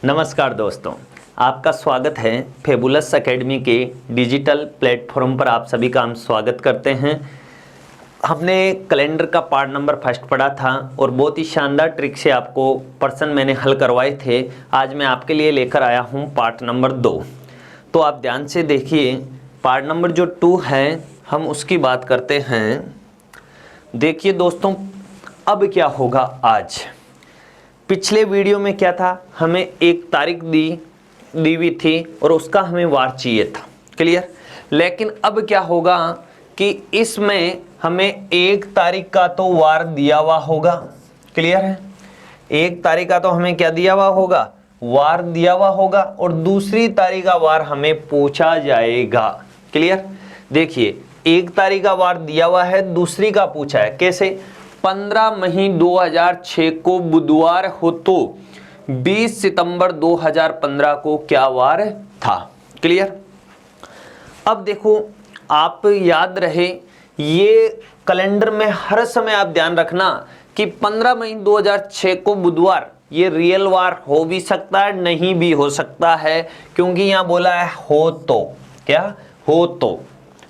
नमस्कार दोस्तों, आपका स्वागत है फेबुलस एकेडमी के डिजिटल प्लेटफॉर्म पर। आप सभी का हम स्वागत करते हैं। हमने कैलेंडर का पार्ट नंबर फर्स्ट पढ़ा था और बहुत ही शानदार ट्रिक से आपको प्रश्न मैंने हल करवाए थे। आज मैं आपके लिए लेकर आया हूं पार्ट नंबर 2। तो आप ध्यान से देखिए, पार्ट नंबर जो 2 है हम उसकी बात करते हैं। देखिए दोस्तों, अब क्या होगा आज। पिछले वीडियो में क्या था, हमें एक तारीख दी हुई थी और उसका हमें वार चाहिए था, क्लियर। लेकिन अब क्या होगा कि इसमें हमें 1 तारीख का तो वार दिया हुआ होगा, क्लियर है। 1 तारीख का तो हमें क्या दिया हुआ होगा, वार दिया हुआ होगा, और दूसरी तारीख का वार हमें पूछा जाएगा, क्लियर। देखिए 1 तारीख का वार दिया हुआ है, दूसरी का पूछा है। कैसे? 15 मई 2006 को बुधवार हो तो 20 सितंबर 2015 को क्या वार था, क्लियर। अब देखो, आप याद रहे, ये कैलेंडर में हर समय आप ध्यान रखना कि 15 मई 2006 को बुधवार ये रियल वार हो भी सकता है, नहीं भी हो सकता है, क्योंकि यहां बोला है हो तो, क्या हो तो,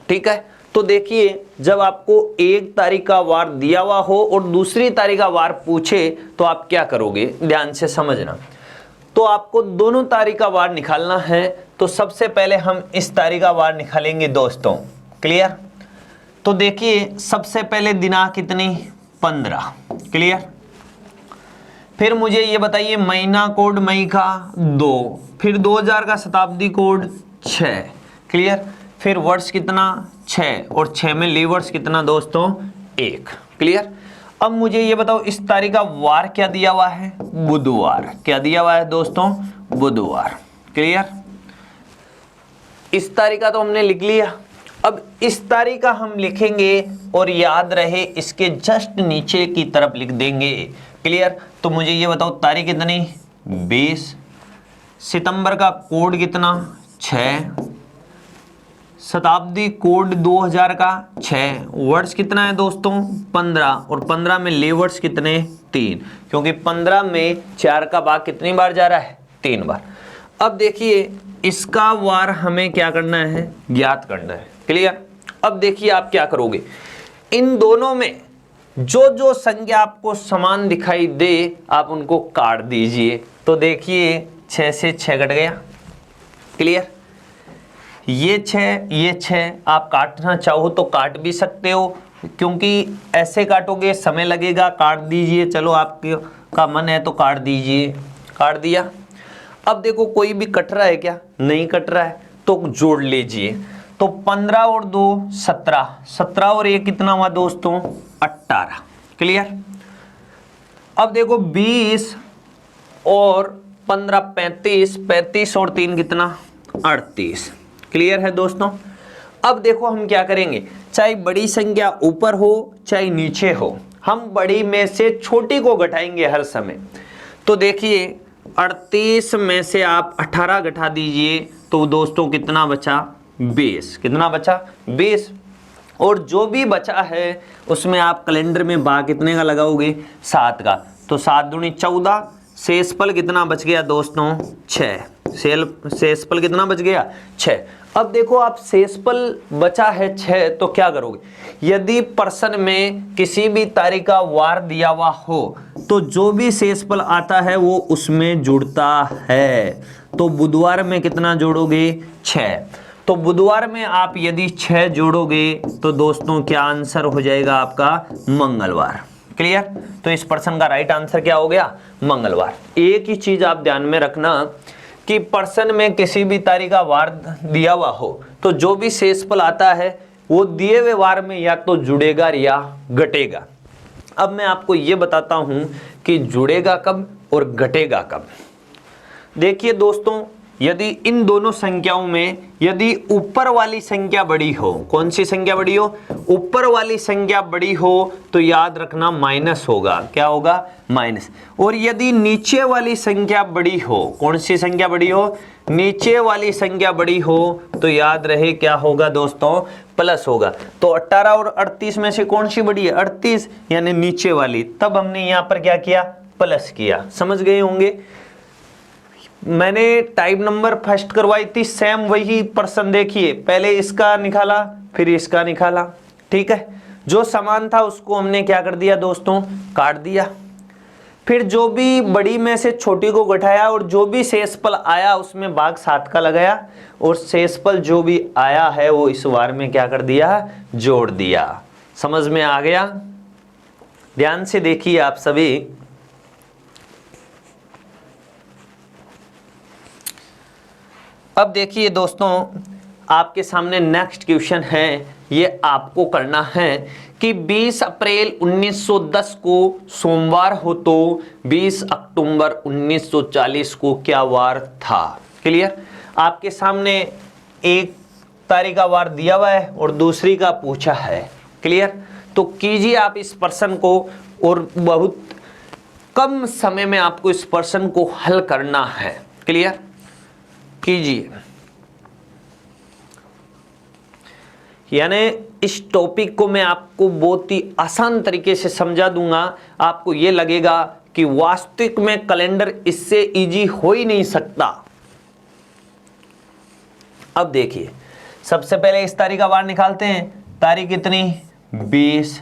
ठीक है। तो देखिए, जब आपको 1 तारीख का वार दिया हुआ हो और दूसरी तारीख का वार पूछे तो आप क्या करोगे, ध्यान से समझना। तो आपको दोनों तारीख का वार निकालना है। तो सबसे पहले हम इस तारीख का वार निकालेंगे दोस्तों, क्लियर। तो देखिए, सबसे पहले दिनांक कितनी, 15, क्लियर। फिर मुझे ये बताइए, महीना कोड मई का 2, फिर 2000 का शताब्दी कोड 6, क्लियर। फिर वर्ष कितना, 6, और 6 में ली वर्ष कितना दोस्तों, 1, क्लियर। अब मुझे ये बताओ, इस तारीख का वार क्या दिया हुआ है, बुधवार। क्या दिया हुआ है दोस्तों, बुधवार, क्लियर। इस तारीख का तो हमने लिख लिया। अब इस तारीख का हम लिखेंगे और याद रहे इसके जस्ट नीचे की तरफ लिख देंगे, क्लियर। तो मुझे ये बताओ, तारीख कितनी, 20, सितंबर का कोड कितना, 6, शताब्दी कोड 2000 का 6, वर्ष कितना है दोस्तों, 15, और 15 में ले वर्ष कितने, 3, क्योंकि 15 में 4 का भाग कितनी बार जा रहा है, 3 बार। अब देखिए, इसका वार हमें क्या करना है, ज्ञात करना है, क्लियर। अब देखिए आप क्या करोगे, इन दोनों में जो जो संख्या आपको समान दिखाई दे आप उनको काट दीजिए। तो देखिए 6 से 6 कट गया, क्लियर। ये 6 आप काटना चाहो तो काट भी सकते हो, क्योंकि ऐसे काटोगे समय लगेगा, काट दीजिए। चलो आपका मन है तो काट दीजिए, काट दिया। अब देखो, कोई भी कट रहा है क्या, नहीं कट रहा है, तो जोड़ लीजिए। तो 15 और 2 17, 17 और 1 कितना हुआ दोस्तों, 18, क्लियर। अब देखो 20 और 15 35, 35 और 3 कितना, 38, क्लियर है दोस्तों। अब देखो हम क्या करेंगे, चाहे बड़ी संख्या ऊपर हो चाहे नीचे हो, हम बड़ी में से छोटी को घटाएंगे हर समय। तो देखिए 38 में से आप 18 घटा दीजिए तो दोस्तों कितना बचा, 20, कितना बचा, 20। और जो भी बचा है उसमें आप कैलेंडर में भाग कितने का लगाओगे, 7 का। तो 7 दूनी 14, शेषफल कितना बच गया दोस्तों, 6। शेषफल कितना बच गया, 6। अब देखो, आप शेषफल बचा है 6, तो क्या करोगे, यदि प्रश्न में किसी भी तारीख का वार दिया हुआ हो तो जो भी शेषफल आता है वो उसमें जुड़ता है। तो बुधवार में कितना जोड़ोगे, 6। तो बुधवार में आप यदि 6 जोड़ोगे तो दोस्तों क्या आंसर हो जाएगा आपका, मंगलवार, क्लियर। तो इस प्रश्न का राइट आंसर क्या हो गया, मंगलवार। एक ही चीज आप ध्यान में रखना कि प्रश्न में किसी भी तारीख का वार दिया हुआ हो तो जो भी शेषफल आता है वो दिए हुए वार में या तो जुड़ेगा या घटेगा। अब मैं आपको ये बताता हूं कि जुड़ेगा कब और घटेगा कब। देखिए दोस्तों, यदि इन दोनों संख्याओं में यदि ऊपर वाली संख्या बड़ी हो, कौन सी संख्या बड़ी हो, ऊपर वाली संख्या बड़ी हो तो याद रखना माइनस होगा, क्या होगा, माइनस। और यदि नीचे वाली संख्या बड़ी हो, कौन सी संख्या बड़ी हो, नीचे वाली संख्या बड़ी हो तो याद रहे क्या होगा दोस्तों, प्लस होगा। तो 18 और 38 में से कौन सी बड़ी है, 38, यानी नीचे वाली। तब हमने यहां पर क्या किया, प्लस किया, समझ गए होंगे। मैंने टाइप नंबर फर्स्ट करवाई थी, सेम वही प्रश्न देखिए, पहले इसका निकाला फिर इसका निकाला, ठीक है। जो समान था उसको हमने क्या कर दिया दोस्तों, काट दिया। फिर जो भी बड़ी में से छोटी को घटाया और जो भी शेषफल आया उसमें भाग 7 का लगाया, और शेषफल जो भी आया है वो इस बार में क्या कर दिया, जोड़ दिया। समझ में आ गया? ध्यान से देखिए आप सभी। अब देखिए दोस्तों, आपके सामने नेक्स्ट क्वेश्चन है, ये आपको करना है कि 20 अप्रैल 1910 को सोमवार हो तो 20 अक्टूबर 1940 को क्या वार था। क्लियर? आपके सामने एक तारीख का वार दिया हुआ है और दूसरी का पूछा है। क्लियर? तो कीजिए आप इस प्रश्न को, और बहुत कम समय में आपको इस प्रश्न को हल करना है। क्लियर? कीजिए। यानी इस टॉपिक को मैं आपको बहुत ही आसान तरीके से समझा दूंगा, आपको यह लगेगा कि वास्तविक में कैलेंडर इससे इजी हो ही नहीं सकता। अब देखिए, सबसे पहले इस तारीख का वार निकालते हैं। तारीख कितनी, 20,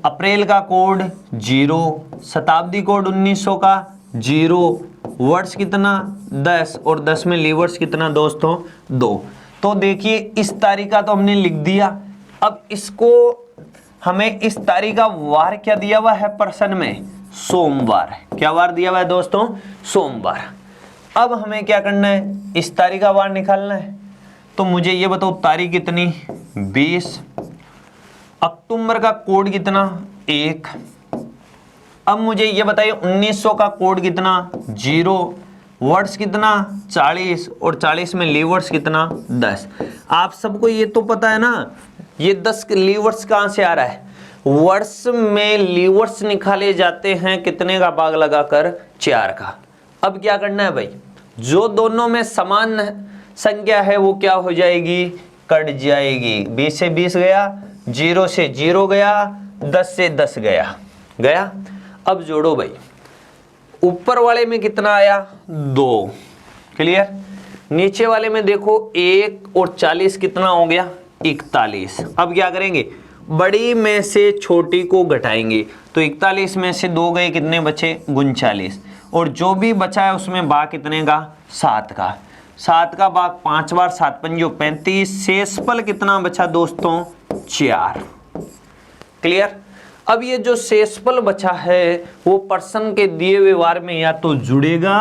अप्रैल का कोड 0, शताब्दी कोड 1900 का 0, वर्ष कितना 10, और 10 में लीवर्स कितना दोस्तों 2। तो देखिए इस तारीख का तो हमने लिख दिया। अब इसको हमें इस तारीख का वार क्या दिया हुआ है प्रश्न में, सोमवार। क्या वार दिया हुआ है दोस्तों, सोमवार। अब हमें क्या करना है, इस तारीख का वार निकालना है। तो मुझे ये बताओ तारीख कितनी, 20, अक्टूबर का कोड कितना 1। अब मुझे ये बताइए 1900 का कोड कितना 0, वर्ड्स कितना 40, और 40 में लीवर्स कितना 10। आप सबको ये तो पता है ना, ये 10 लीवर्स कहां से आ रहा है, वर्ड्स में लीवर्स निकाले जाते हैं कितने का, भाग लगाकर 4 का। अब क्या करना है भाई, जो दोनों में समान संख्या है वो क्या हो जाएगी, कट जाएगी। 20 से 20 गया, 0 से 0 गया, 10 से 10 गया। अब जोड़ो भाई, ऊपर वाले में कितना आया 2। क्लियर? नीचे वाले में देखो 1 और 40 कितना हो गया 41। अब क्या करेंगे, बड़ी में से छोटी को घटाएंगे। तो 41 में से 2 गए, कितने बचे 39, और जो भी बचा है उसमें भाग कितने का 7 का। 7 का भाग 5 बार, 7 पंजो 35, शेषफल कितना बचा दोस्तों 4। क्लियर? अब ये जो शेषफल बचा है वो प्रश्न के दिए हुए वार में या तो जुड़ेगा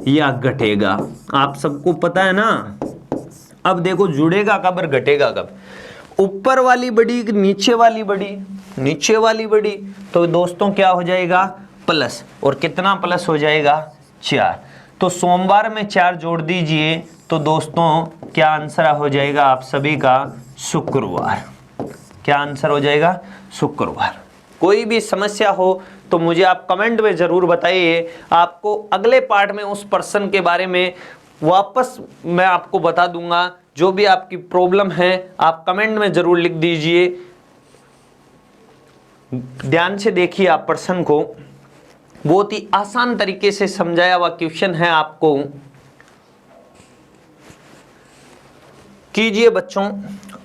या घटेगा। आप सबको पता है ना। अब देखो जुड़ेगा कब और घटेगा कब, ऊपर वाली बड़ी नीचे वाली बड़ी, नीचे वाली बड़ी, तो दोस्तों क्या हो जाएगा प्लस, और कितना प्लस हो जाएगा 4। तो सोमवार में 4 जोड़ दीजिए, तो दोस्तों क्या आंसर हो जाएगा आप सभी का, शुक्रवार। क्या आंसर हो जाएगा, शुक्रवार। कोई भी समस्या हो तो मुझे आप कमेंट में जरूर बताइए। आपको अगले पार्ट में उस प्रश्न के बारे में वापस मैं आपको बता दूंगा। जो भी आपकी प्रॉब्लम है आप कमेंट में जरूर लिख दीजिए। ध्यान से देखिए आप प्रश्न को, बहुत ही आसान तरीके से समझाया हुआ क्वेश्चन है आपको। कीजिए बच्चों,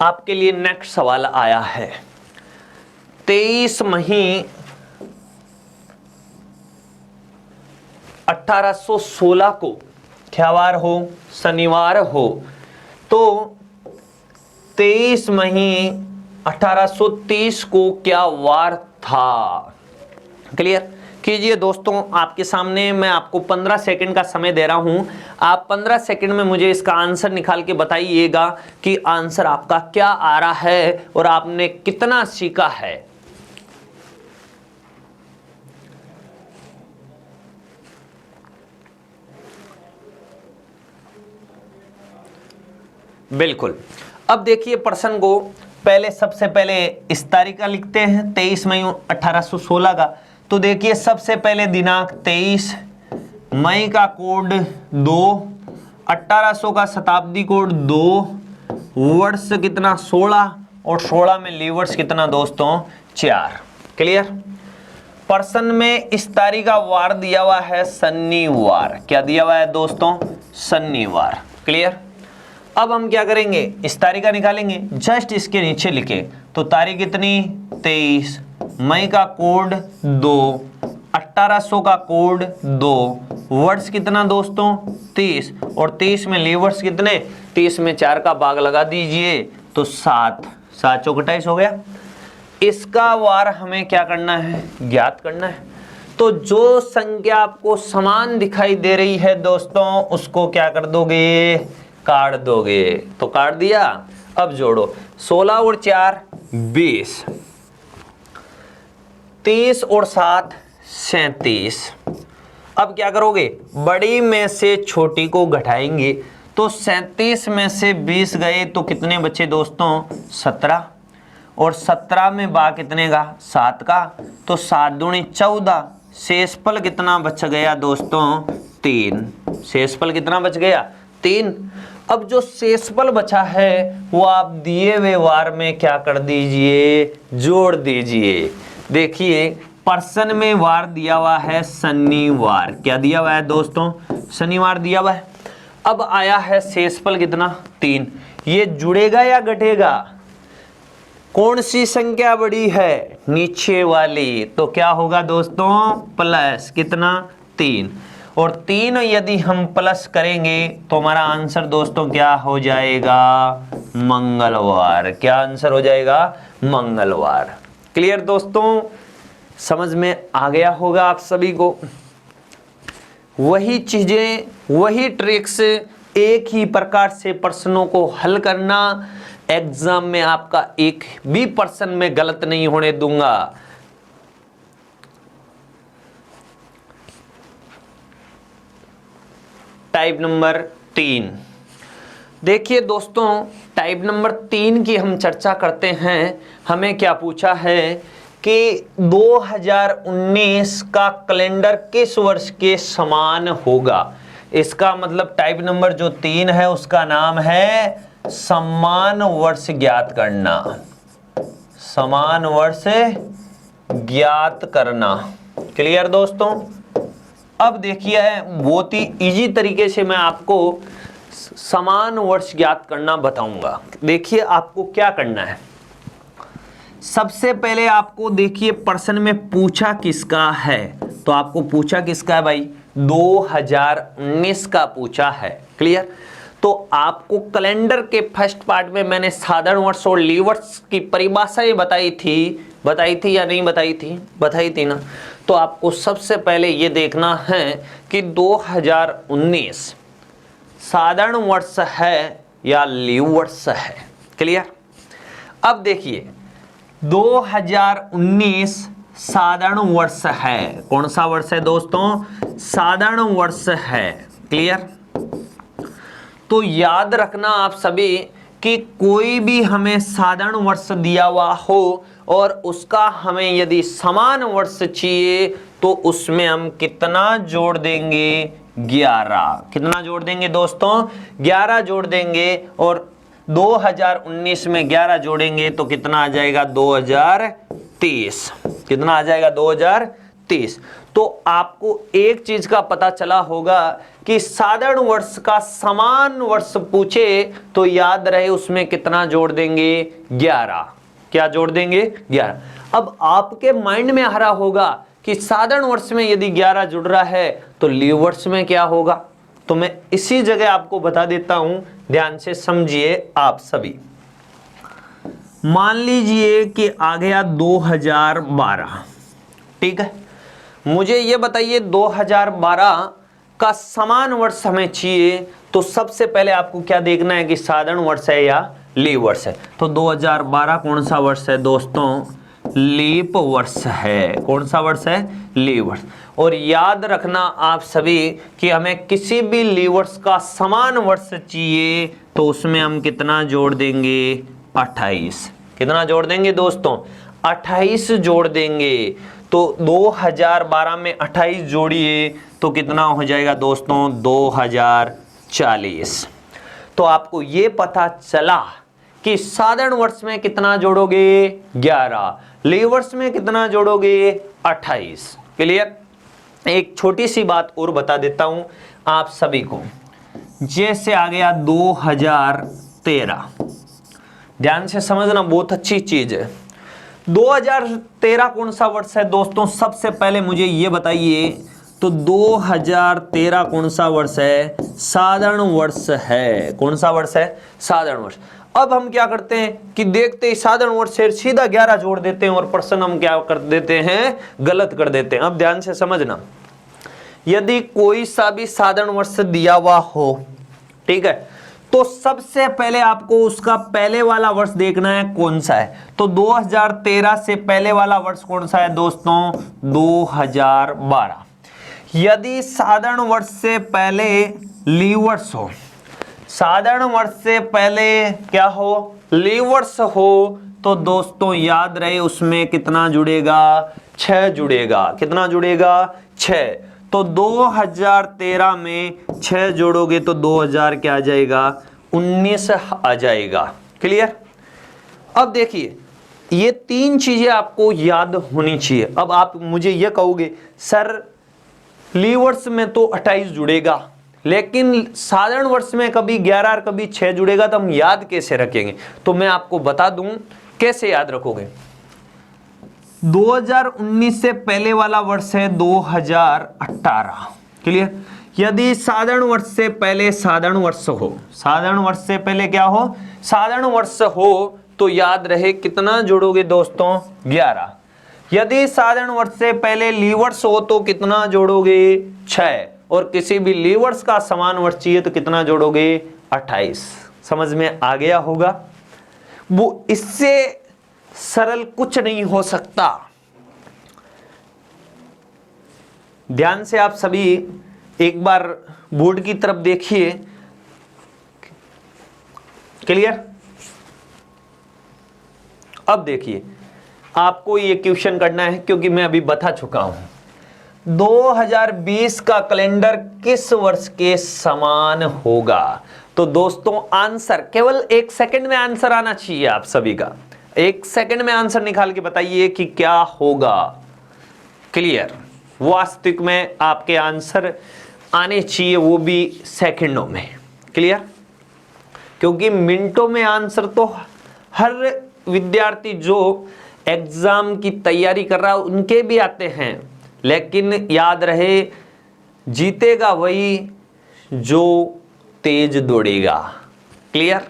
आपके लिए नेक्स्ट सवाल आया है। 23 मई 1816 को क्या वार हो, शनिवार हो। तो 23 मई 1830 को क्या वार था। क्लियर? कीजिए दोस्तों, आपके सामने मैं आपको 15 सेकंड का समय दे रहा हूं। आप 15 सेकंड में मुझे इसका आंसर निकाल के बताइएगा कि आंसर आपका क्या आ रहा है और आपने कितना सीखा है। बिल्कुल। अब देखिए प्रश्न को, पहले सबसे पहले इस तारीख का लिखते हैं 23 मई 1816 का। तो देखिए सबसे पहले दिनांक 23, मई का कोड 2, 1800 का शताब्दी कोड 2, वर्ष कितना 16, और 16 में लीवर्स कितना दोस्तों 4। क्लियर? प्रश्न में इस तारीख का वार दिया हुआ है शनिवार। क्या दिया हुआ है दोस्तों? शनिवार। क्लियर? अब हम क्या करेंगे, इस तारीख का निकालेंगे, जस्ट इसके नीचे लिखे तो तारीख कितनी 23, मई का कोड 2, 1800 का कोड 2, वर्ष कितना दोस्तों 30, और 30 में लीवर्स कितने, 30 में 4 का भाग लगा दीजिए तो 7, 7 चौक 28 हो गया। इसका वार हमें क्या करना है, ज्ञात करना है। तो जो संख्या आपको समान दिखाई दे रही है दोस्तों उसको क्या कर दोगे, काट दोगे। तो काट दिया, अब जोड़ो 16 और 4 20, 30 और 7 37। अब क्या करोगे, बड़ी में से छोटी को घटाएंगे तो 37 में से 20 गए तो कितने बचे दोस्तों 17, और 17 में बा कितने का 7 का, तो 7 दूनी 14, शेषफल कितना बच गया दोस्तों 3, शेषफल कितना बच गया 3। अब जो शेषफल बचा है वो आप दिए हुए वार में क्या कर दीजिए, जोड़ दीजिए। देखिए प्रश्न में वार दिया हुआ है शनिवार, क्या दिया हुआ है दोस्तों, शनिवार दिया हुआ है। अब आया है शेषफल कितना 3, ये जुड़ेगा या घटेगा, कौन सी संख्या बड़ी है, नीचे वाली, तो क्या होगा दोस्तों प्लस कितना 3, और 3 यदि हम प्लस करेंगे तो हमारा आंसर दोस्तों क्या हो जाएगा, मंगलवार। क्या आंसर हो जाएगा, मंगलवार। क्लियर दोस्तों, समझ में आ गया होगा आप सभी को। वही चीजें, वही ट्रिक्स, एक ही प्रकार से प्रश्नों को हल करना, एग्जाम में आपका एक भी प्रश्न में गलत नहीं होने दूंगा। टाइप नंबर 3 देखिए दोस्तों, टाइप नंबर 3 की हम चर्चा करते हैं। हमें क्या पूछा है कि 2019 का कैलेंडर किस वर्ष के समान होगा। इसका मतलब टाइप नंबर जो 3 है उसका नाम है समान वर्ष ज्ञात करना, समान वर्ष ज्ञात करना। क्लियर दोस्तों? अब देखिए बहुत ही इजी तरीके से मैं आपको समान वर्ष ज्ञात करना बताऊंगा। देखिए आपको क्या करना है, सबसे पहले आपको देखिए प्रश्न में पूछा किसका है, तो आपको पूछा किसका है भाई, 2019 का पूछा है। क्लियर? तो आपको कैलेंडर के फर्स्ट पार्ट में मैंने साधारण वर्ष और लीप वर्ष की परिभाषाएं बताई थी या नहीं बताई थी, बताई थी ना। तो आपको सबसे पहले ये देखना है कि 2019 साधारण वर्ष है या लीप वर्ष है। क्लियर? अब देखिए 2019 साधारण वर्ष है, कौन सा वर्ष है दोस्तों, साधारण वर्ष है। क्लियर? तो याद रखना आप सभी कि कोई भी हमें साधारण वर्ष दिया हुआ हो और उसका हमें यदि समान वर्ष चाहिए तो उसमें हम कितना जोड़ देंगे, 11। कितना जोड़ देंगे दोस्तों, 11 जोड़ देंगे, और 2019 में 11 जोड़ेंगे तो कितना आ जाएगा 2023। कितना आ जाएगा 2023। तो आपको एक चीज का पता चला होगा कि साधारण वर्ष का समान वर्ष पूछे तो याद रहे उसमें कितना जोड़ देंगे, 11। क्या जोड़ देंगे, 11। अब आपके माइंड में आ रहा होगा कि साधारण वर्ष में यदि 11 जुड़ रहा है तो लीप वर्ष में क्या होगा, तो मैं इसी जगह आपको बता देता हूं, ध्यान से समझिए आप सभी। मान लीजिए कि आ गया 2012, ठीक है। मुझे ये बताइए 2012 का समान वर्ष हमें चाहिए, तो सबसे पहले आपको क्या देखना है कि साधारण वर्ष है या लीप वर्ष है। तो 2012 कौन सा वर्ष है दोस्तों, लीप वर्ष है। कौन सा वर्ष है, लीप वर्ष। और याद रखना आप सभी कि हमें किसी भी लीप वर्ष का समान वर्ष चाहिए तो उसमें हम कितना जोड़ देंगे, 28। कितना जोड़ देंगे दोस्तों, 28 जोड़ देंगे। तो 2012 में 28 जोड़िए तो कितना हो जाएगा दोस्तों, 2040। तो आपको ये पता चला कि साधारण वर्ष में कितना जोड़ोगे, 11, लीप वर्ष में कितना जोड़ोगे, 28। क्लियर। एक छोटी सी बात और बता देता हूं आप सभी को, जैसे आ गया 2013, ध्यान से समझना, बहुत अच्छी चीज है। 2013 कौन सा वर्ष है दोस्तों? सबसे पहले मुझे ये बताइए, तो 2013 कौन सा वर्ष है? साधारण वर्ष है। कौन सा वर्ष है? साधारण वर्ष। अब हम क्या करते हैं कि देखते ही साधारण वर्ष से सीधा 11 जोड़ देते हैं और प्रश्न हम क्या कर देते हैं? गलत कर देते हैं। अब ध्यान से समझना, यदि कोई सा भी साधारण वर्ष दिया हुआ हो, ठीक है, तो सबसे पहले आपको उसका पहले वाला वर्ष देखना है कौन सा है। तो 2013 से पहले वाला वर्ष कौन सा है दोस्तों? 2012। यदि साधारण वर्ष से पहले लीव वर्ष हो, साधारण वर्ष से पहले क्या हो? लीव वर्ष हो, तो दोस्तों याद रहे उसमें कितना जुड़ेगा? 6 जुड़ेगा। कितना जुड़ेगा? 6। तो 2013 में 6 जोड़ोगे तो 2000 क्या आ जाएगा? 19 आ जाएगा। क्लियर। अब देखिए, ये 3 चीजें आपको याद होनी चाहिए। अब आप मुझे ये कहोगे सर लीव वर्ष में तो 28 जुड़ेगा, लेकिन साधारण वर्ष में कभी 11 और कभी 6 जुड़ेगा, तो हम याद कैसे रखेंगे? तो मैं आपको बता दूं कैसे याद रखोगे। 2019 से पहले वाला वर्ष है 2018। क्लियर। यदि साधारण वर्ष से पहले साधारण वर्ष हो, साधारण वर्ष से पहले क्या हो? साधारण वर्ष हो, तो याद रहे कितना जोड़ोगे दोस्तों? 11। यदि साधारण वर्ष से पहले लीव वर्ष हो तो कितना जोड़ोगे? 6। और किसी भी लीव वर्ष का समान वर्ष चाहिए तो कितना जोड़ोगे? 28। समझ में आ गया होगा। वो इससे सरल कुछ नहीं हो सकता। ध्यान से आप सभी एक बार बोर्ड की तरफ देखिए। क्लियर। अब देखिए, आपको ये क्वेश्चन करना है क्योंकि मैं अभी बता चुका हूं। 2020 का कैलेंडर किस वर्ष के समान होगा? तो दोस्तों आंसर केवल 1 सेकंड में आंसर आना चाहिए आप सभी का। 1 सेकंड में आंसर निकाल के बताइए कि क्या होगा। क्लियर। वास्तविक में आपके आंसर आने चाहिए, वो भी सेकंडों में। क्लियर। क्योंकि मिनटों में आंसर तो हर विद्यार्थी जो एग्जाम की तैयारी कर रहा है उनके भी आते हैं, लेकिन याद रहे जीतेगा वही जो तेज दौड़ेगा। क्लियर।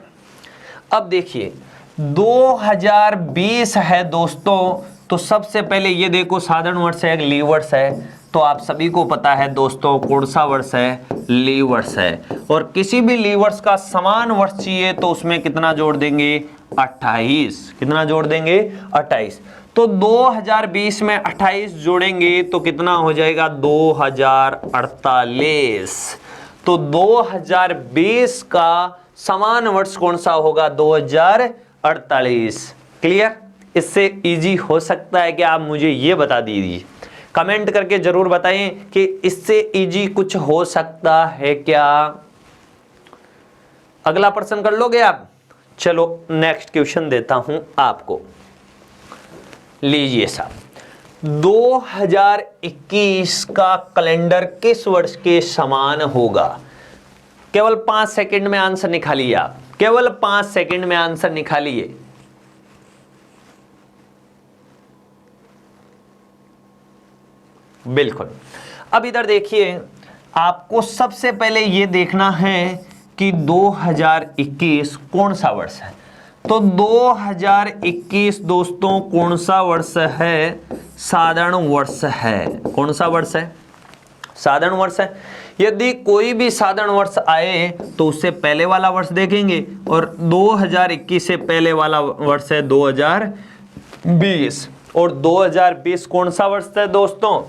अब देखिए 2020 है दोस्तों, तो सबसे पहले ये देखो साधारण वर्ष है, लीव वर्ष है, तो आप सभी को पता है दोस्तों कौन सा वर्ष है? लीव वर्ष है। और किसी भी लीव वर्ष का समान वर्ष चाहिए तो उसमें कितना जोड़ देंगे? 28। कितना जोड़ देंगे? 28। तो 2020 में 28 जोड़ेंगे तो कितना हो जाएगा? 2048। तो 2020 का समान वर्ष कौन सा होगा? 2048। क्लियर। इससे इजी हो सकता है कि आप मुझे ये बता दीजिए, कमेंट करके जरूर बताएं कि इससे इजी कुछ हो सकता है क्या? अगला प्रश्न कर लोगे आप? चलो नेक्स्ट क्वेश्चन देता हूं आपको। लीजिए साहब, 2021 का कैलेंडर किस वर्ष के समान होगा? केवल 5 सेकंड में आंसर निकालिए आप। केवल 5 सेकंड में आंसर निकालिए। बिल्कुल। अब इधर देखिए, आपको सबसे पहले यह देखना है कि 2021 कौन सा वर्ष है। तो 2021 दोस्तों कौन सा वर्ष है? साधारण वर्ष है। कौन सा वर्ष है? साधारण वर्ष है। यदि कोई भी साधारण वर्ष आए तो उससे पहले वाला वर्ष देखेंगे, और 2021 से पहले वाला वर्ष है 2020। और 2020 कौन सा वर्ष है दोस्तों?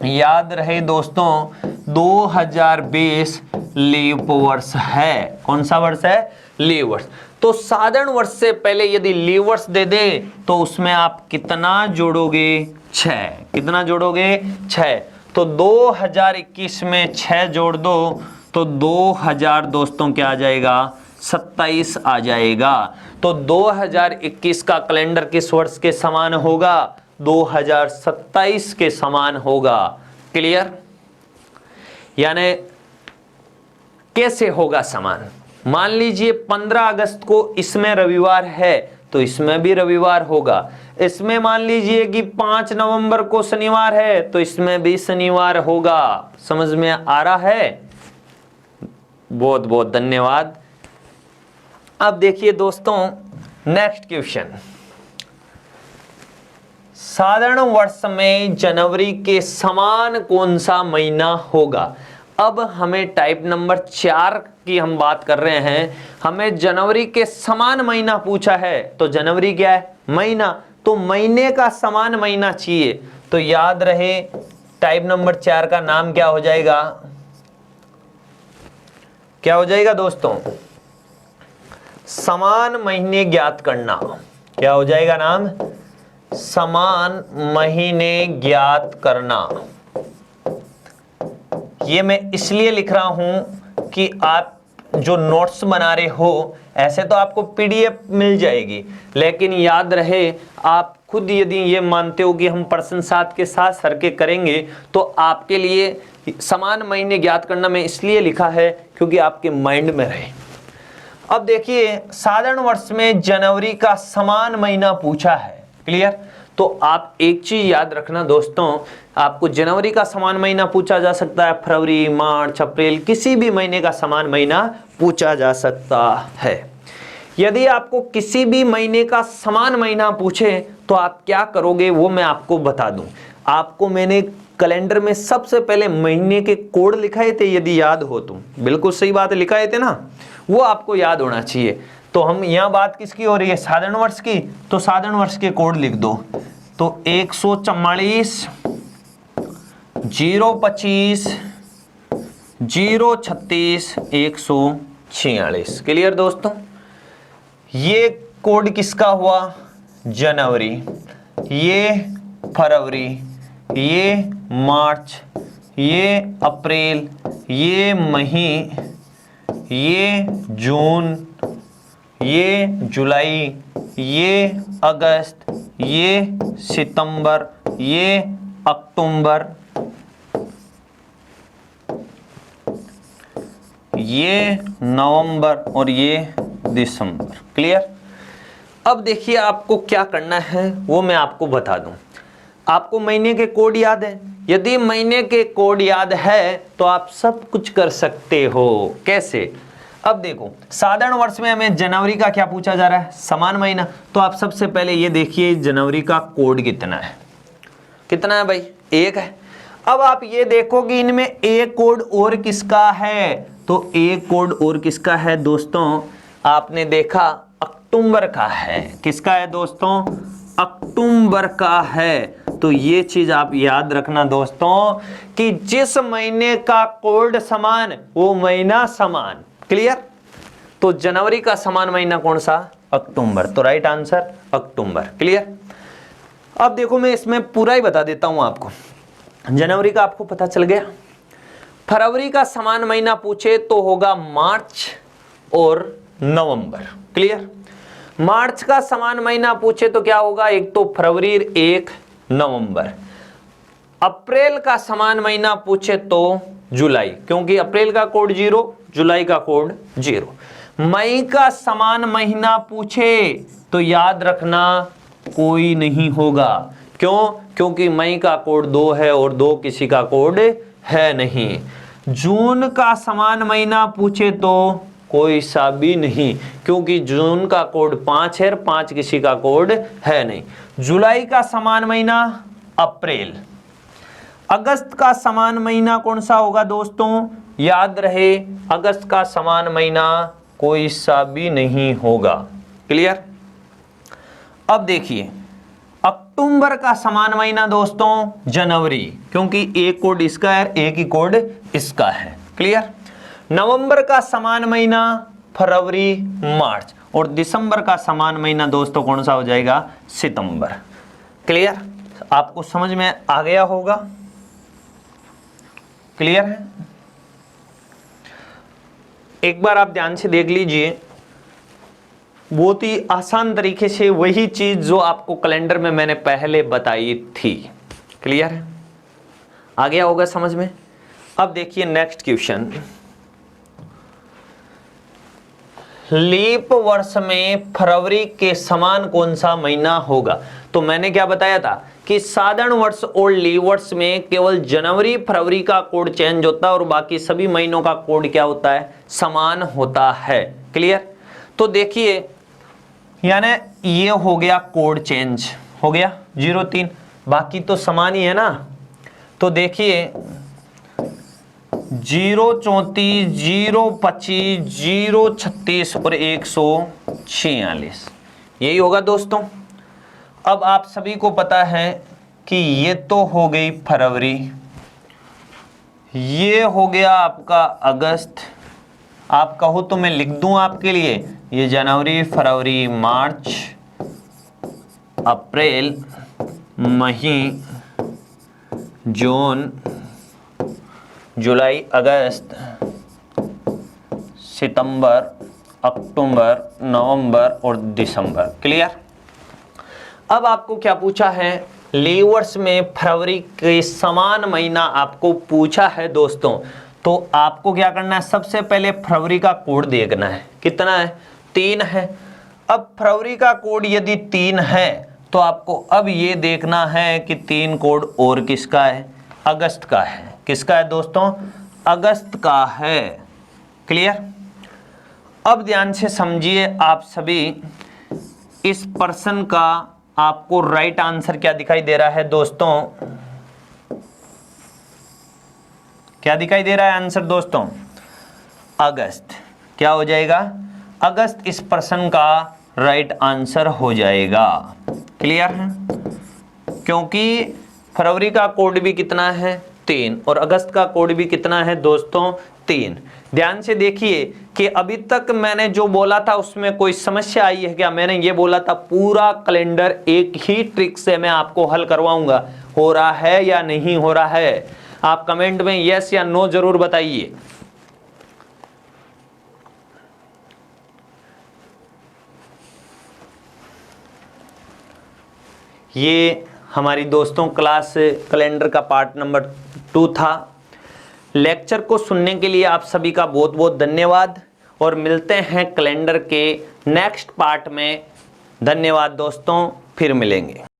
याद रहे दोस्तों 2020 लीप वर्ष है। कौन सा वर्ष है? लीव वर्ष। तो साधारण वर्ष से पहले यदि लीव वर्ष दे दे तो उसमें आप कितना जोड़ोगे? 6। कितना जोड़ोगे? 6। तो 2021 में 6 जोड़ दो तो 2000 दोस्तों क्या आ जाएगा? 27 आ जाएगा। तो 2021 का कैलेंडर किस वर्ष के समान होगा? 2027 के समान होगा। क्लियर? यानी कैसे होगा समान? मान लीजिए 15 अगस्त को इसमें रविवार है तो इसमें भी रविवार होगा। इसमें मान लीजिए कि 5 नवंबर को शनिवार है तो इसमें भी शनिवार होगा। समझ में आ रहा है? बहुत बहुत धन्यवाद। अब देखिए दोस्तों, नेक्स्ट क्वेश्चन। साधारण वर्ष में जनवरी के समान कौन सा महीना होगा? अब हमें टाइप नंबर 4 की हम बात कर रहे हैं। हमें जनवरी के समान महीना पूछा है, तो जनवरी क्या है? महीना। तो महीने का समान महीना चाहिए, तो याद रहे टाइप नंबर 4 का नाम क्या हो जाएगा? क्या हो जाएगा दोस्तों? समान महीने ज्ञात करना। क्या हो जाएगा नाम? समान महीने ज्ञात करना। ये मैं इसलिए लिख रहा हूं कि आप जो नोट्स बना रहे हो, ऐसे तो आपको पीडीएफ मिल जाएगी, लेकिन याद रहे आप खुद यदि ये मानते हो कि हम प्रश्न 7 के साथ सर के करेंगे, तो आपके लिए समान महीने ज्ञात करना मैं इसलिए लिखा है क्योंकि आपके माइंड में रहे। अब देखिए, साधारण वर्ष में जनवरी का समान महीना पूछा है। क्लियर? तो आप एक चीज याद रखना दोस्तों, आपको जनवरी का समान महीना पूछा जा सकता है, फरवरी, मार्च, अप्रैल, किसी भी महीने का समान महीना पूछा जा सकता है। यदि आपको किसी भी महीने का समान महीना पूछे तो आप क्या करोगे वो मैं आपको बता दूं। आपको मैंने कैलेंडर में सबसे पहले महीने के कोड लिखाए थे, यदि याद हो तो। बिल्कुल सही बात लिखाए थे ना, वो आपको याद होना चाहिए। तो हम यहाँ बात किसकी हो रही है? साधारण वर्ष की। तो साधारण वर्ष के कोड लिख दो। तो 144, 025, 036, 146। क्लियर दोस्तों? ये कोड किसका हुआ? जनवरी, ये फरवरी, ये मार्च, ये अप्रैल, ये मई, ये जून, ये जुलाई, ये अगस्त, ये सितंबर, ये अक्टूबर, ये नवंबर और ये दिसंबर। क्लियर? अब देखिए आपको क्या करना है वो मैं आपको बता दूं। आपको महीने के कोड याद है? यदि महीने के कोड याद है तो आप सब कुछ कर सकते हो। कैसे? अब देखो, साधारण वर्ष में हमें जनवरी का क्या पूछा जा रहा है? समान महीना। तो आप सबसे पहले ये देखिए जनवरी का कोड कितना है? कितना है भाई? 1 है। अब आप ये देखो कि इनमें एक कोड और किसका है? तो एक कोड और किसका है दोस्तों? आपने देखा अक्टूबर का है। किसका है दोस्तों? अक्टूबर का है। तो ये चीज आप याद रखना दोस्तों कि जिस महीने का कोड समान वो महीना समान। क्लियर? तो जनवरी का समान महीना कौन सा? अक्टूबर। तो राइट आंसर अक्टूबर। क्लियर? अब देखो मैं इसमें पूरा ही बता देता हूं आपको। जनवरी का आपको पता चल गया। फरवरी का समान महीना पूछे तो होगा मार्च और नवंबर। क्लियर? मार्च का समान महीना पूछे तो क्या होगा? एक तो फरवरी, एक नवंबर। अप्रैल का समान महीना पूछे तो जुलाई, क्योंकि अप्रैल का कोड 0, जुलाई का कोड 0। मई का समान महीना पूछे तो याद रखना कोई नहीं होगा। क्यों? क्योंकि मई का कोड 2 है और 2 किसी का कोड है नहीं। जून का समान महीना पूछे तो कोई सा भी नहीं, क्योंकि जून का कोड 5 है, 5 किसी का कोड है नहीं। जुलाई का समान महीना अप्रैल। अगस्त का समान महीना कौन सा होगा दोस्तों? याद रहे अगस्त का समान महीना कोई सा भी नहीं होगा। क्लियर? अब देखिए अक्टूबर का समान महीना दोस्तों जनवरी, क्योंकि एक कोड इसका है, एक ही कोड इसका है। क्लियर? नवंबर का समान महीना फरवरी, मार्च और दिसंबर का समान महीना दोस्तों कौन सा हो जाएगा? सितंबर। क्लियर? आपको समझ में आ गया होगा। क्लियर है? एक बार आप ध्यान से देख लीजिए, बहुत ही आसान तरीके से वही चीज जो आपको कैलेंडर में मैंने पहले बताई थी। क्लियर है? आ गया होगा समझ में। अब देखिए नेक्स्ट क्वेश्चन, लीप वर्ष में फरवरी के समान कौन सा महीना होगा? तो मैंने क्या बताया था कि साधारण वर्ष और लीप वर्ष में केवल जनवरी फरवरी का कोड चेंज होता है और बाकी सभी महीनों का कोड क्या होता है? समान होता है। क्लियर? तो देखिए यानी ये हो गया कोड चेंज, हो गया 03, बाकी तो समान ही है ना। तो देखिए 034, 025, 036 और 146 यही होगा दोस्तों। अब आप सभी को पता है कि ये तो हो गई फरवरी, ये हो गया आपका अगस्त, आप कहो तो मैं लिख दूं आपके लिए, ये जनवरी फरवरी मार्च अप्रैल मई जून जुलाई अगस्त सितंबर अक्टूबर नवंबर और दिसंबर। क्लियर? अब आपको क्या पूछा है? लीवर्स में फरवरी के समान महीना आपको पूछा है दोस्तों। तो आपको क्या करना है? सबसे पहले फरवरी का कोड देखना है। कितना है? 3 है। अब फरवरी का कोड यदि 3 है तो आपको अब ये देखना है कि 3 कोड और किसका है? अगस्त का है। किसका है दोस्तों? अगस्त का है। क्लियर? अब ध्यान से समझिए आप सभी, इस पर्सन का आपको राइट आंसर क्या दिखाई दे रहा है दोस्तों? क्या दिखाई दे रहा है आंसर दोस्तों? अगस्त। क्या हो जाएगा? अगस्त इस पर्सन का राइट आंसर हो जाएगा। क्लियर है? क्योंकि फरवरी का कोड भी कितना है? 3 और अगस्त का कोड भी कितना है दोस्तों? 3। ध्यान से देखिए कि अभी तक मैंने जो बोला था उसमें कोई समस्या आई है क्या? मैंने ये बोला था पूरा कैलेंडर एक ही ट्रिक से मैं आपको हल करवाऊंगा। हो रहा है या नहीं हो रहा है? आप कमेंट में यस या नो जरूर बताइए। ये हमारी दोस्तों क्लास कैलेंडर का पार्ट नंबर 2 था। लेक्चर को सुनने के लिए आप सभी का बहुत बहुत धन्यवाद और मिलते हैं कैलेंडर के नेक्स्ट पार्ट में। धन्यवाद दोस्तों, फिर मिलेंगे।